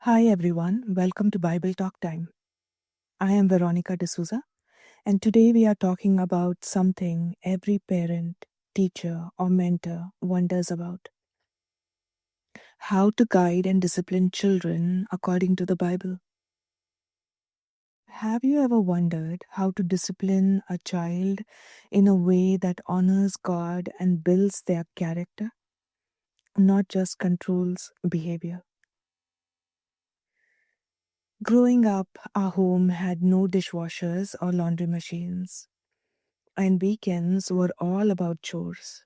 Hi everyone, welcome to Bible Talk Time. I am Veronica D'Souza, and today we are talking about something every parent, teacher, or mentor wonders about: how to guide and discipline children according to the Bible. Have you ever wondered how to discipline a child in a way that honors God and builds their character, not just controls behavior? Growing up, our home had no dishwashers or laundry machines, and weekends were all about chores.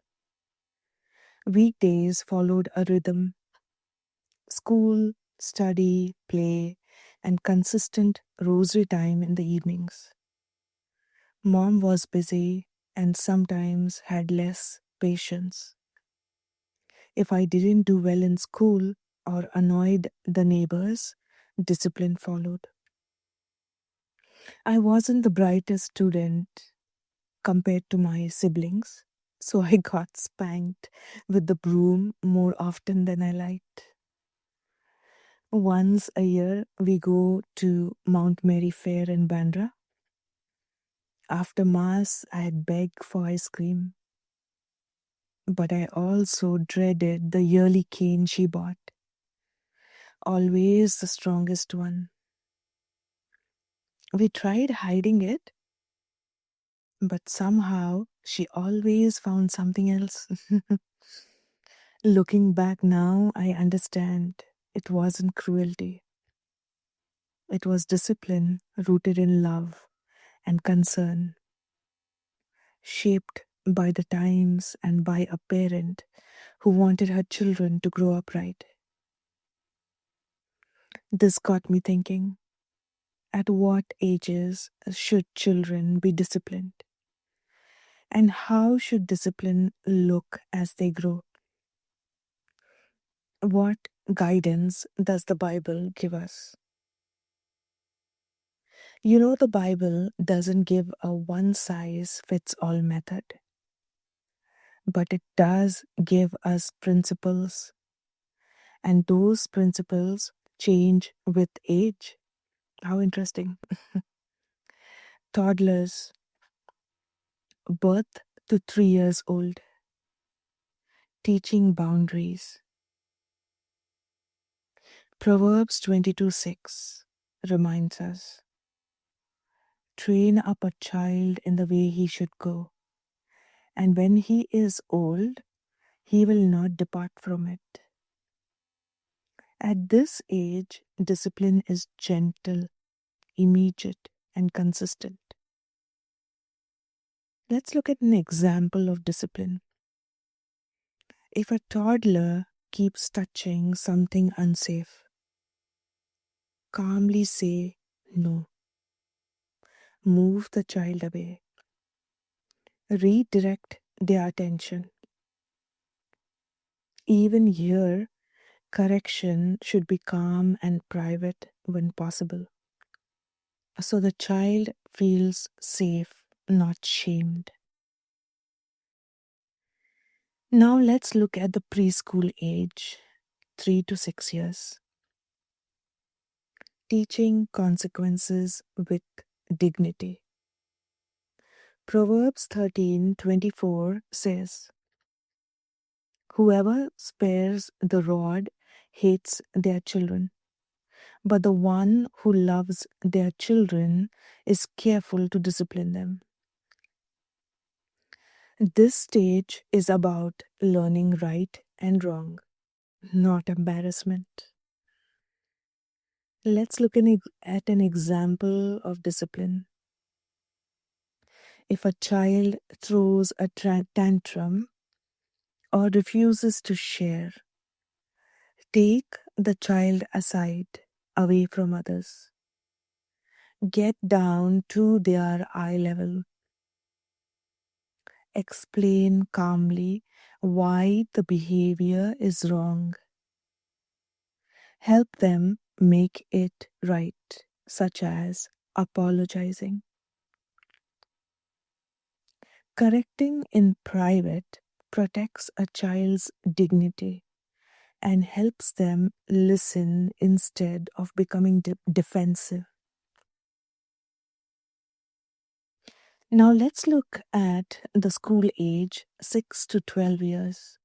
Weekdays followed a rhythm: school, study, play, and consistent rosary time in the evenings. Mom was busy and sometimes had less patience. If I didn't do well in school or annoyed the neighbors, discipline followed. I wasn't the brightest student compared to my siblings, so I got spanked with the broom more often than I liked. Once a year, we go to Mount Mary Fair in Bandra. After Mass, I'd beg for ice cream, but I also dreaded the yearly cane she bought, always the strongest one. We tried hiding it, but somehow she always found something else. Looking back now, I understand it wasn't cruelty. It was discipline rooted in love and concern, shaped by the times and by a parent who wanted her children to grow up right. This got me thinking: at what ages should children be disciplined? And how should discipline look as they grow? What guidance does the Bible give us? The Bible doesn't give a one size fits all method, but it does give us principles, and those principles change with age. How interesting. Toddlers, birth to 3 years old, teaching boundaries. Proverbs 22:6 reminds us: train up a child in the way he should go, and when he is old, he will not depart from it. At this age, discipline is gentle, immediate, and consistent. Let's look at an example of discipline. If a toddler keeps touching something unsafe, calmly say no. Move the child away. Redirect their attention. Even here, correction should be calm and private when possible, so the child feels safe, not shamed. Now let's look at the preschool age, 3 to 6 years. Teaching consequences with dignity. Proverbs 13:24 says, whoever spares the rod hates their children, but the one who loves their children is careful to discipline them. This stage is about learning right and wrong, not embarrassment. Let's look at an example of discipline. If a child throws a tantrum or refuses to share, take the child aside, away from others. Get down to their eye level. Explain calmly why the behavior is wrong. Help them make it right, such as apologizing. Correcting in private protects a child's dignity and helps them listen instead of becoming defensive. Now let's look at the school age 6 to 12 years.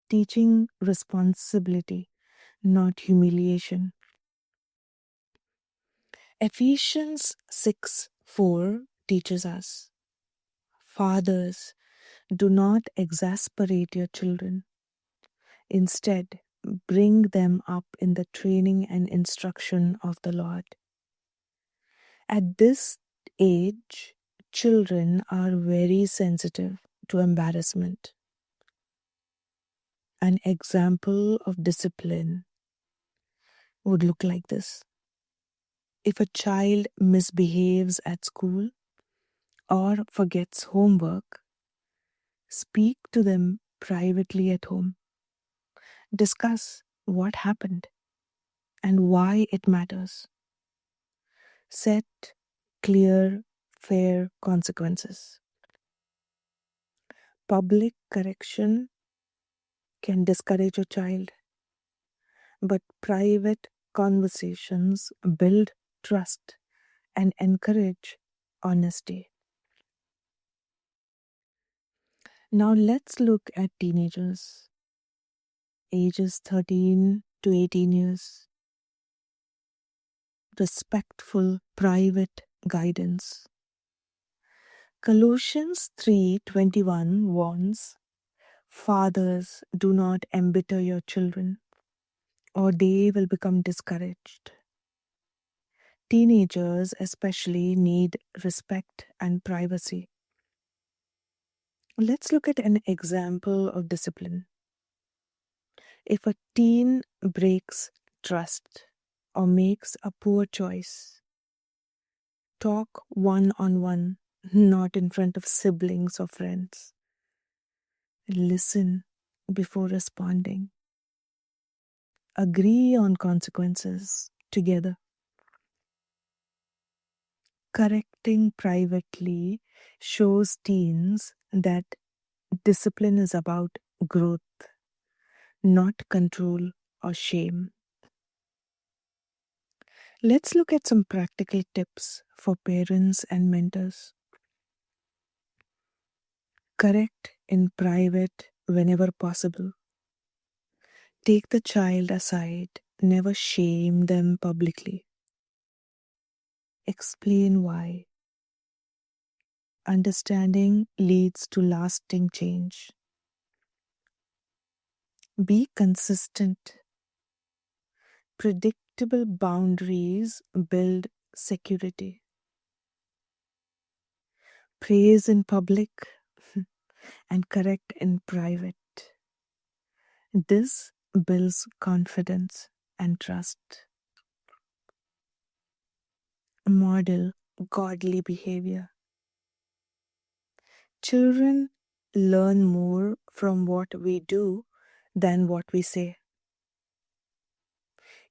Teaching responsibility, not humiliation. Ephesians 6:4 teaches us, Fathers, do not exasperate your children. Instead, bring them up in the training and instruction of the Lord. At this age, children are very sensitive to embarrassment. An example of discipline would look like this. If a child misbehaves at school or forgets homework, speak to them privately at home. Discuss what happened and why it matters. Set clear, fair consequences. Public correction can discourage a child, but private conversations build trust and encourage honesty. Now let's look at teenagers, ages 13 to 18 years. Respectful private guidance. Colossians 3:21 warns, Fathers, do not embitter your children, or they will become discouraged. Teenagers especially need respect and privacy. Let's look at an example of discipline. If a teen breaks trust or makes a poor choice, talk one-on-one, not in front of siblings or friends. Listen before responding. Agree on consequences together. Correcting privately shows teens that discipline is about growth, not control or shame. Let's look at some practical tips for parents and mentors. Correct in private whenever possible. Take the child aside, never shame them publicly. Explain why. Understanding leads to lasting change. Be consistent. Predictable boundaries build security. Praise in public and correct in private. This builds confidence and trust. Model godly behavior. Children learn more from what we do than what we say.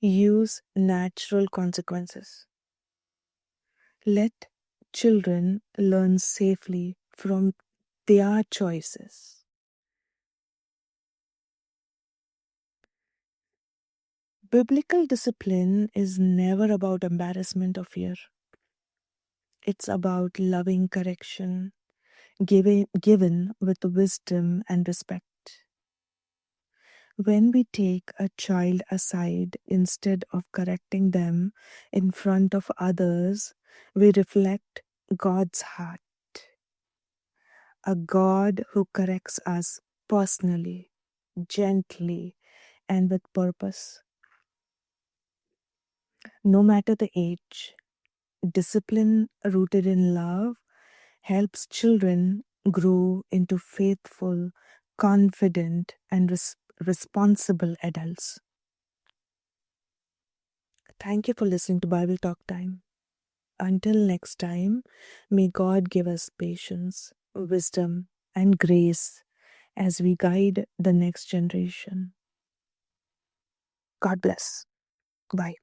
Use natural consequences. Let children learn safely from their choices. Biblical discipline is never about embarrassment or fear. It's about loving correction, given with wisdom and respect. When we take a child aside instead of correcting them in front of others, we reflect God's heart. A God who corrects us personally, gently, and with purpose. No matter the age, discipline rooted in love helps children grow into faithful, confident, and responsible adults. Thank you for listening to Bible Talk Time. Until next time, may God give us patience, wisdom, and grace as we guide the next generation. God bless. Bye.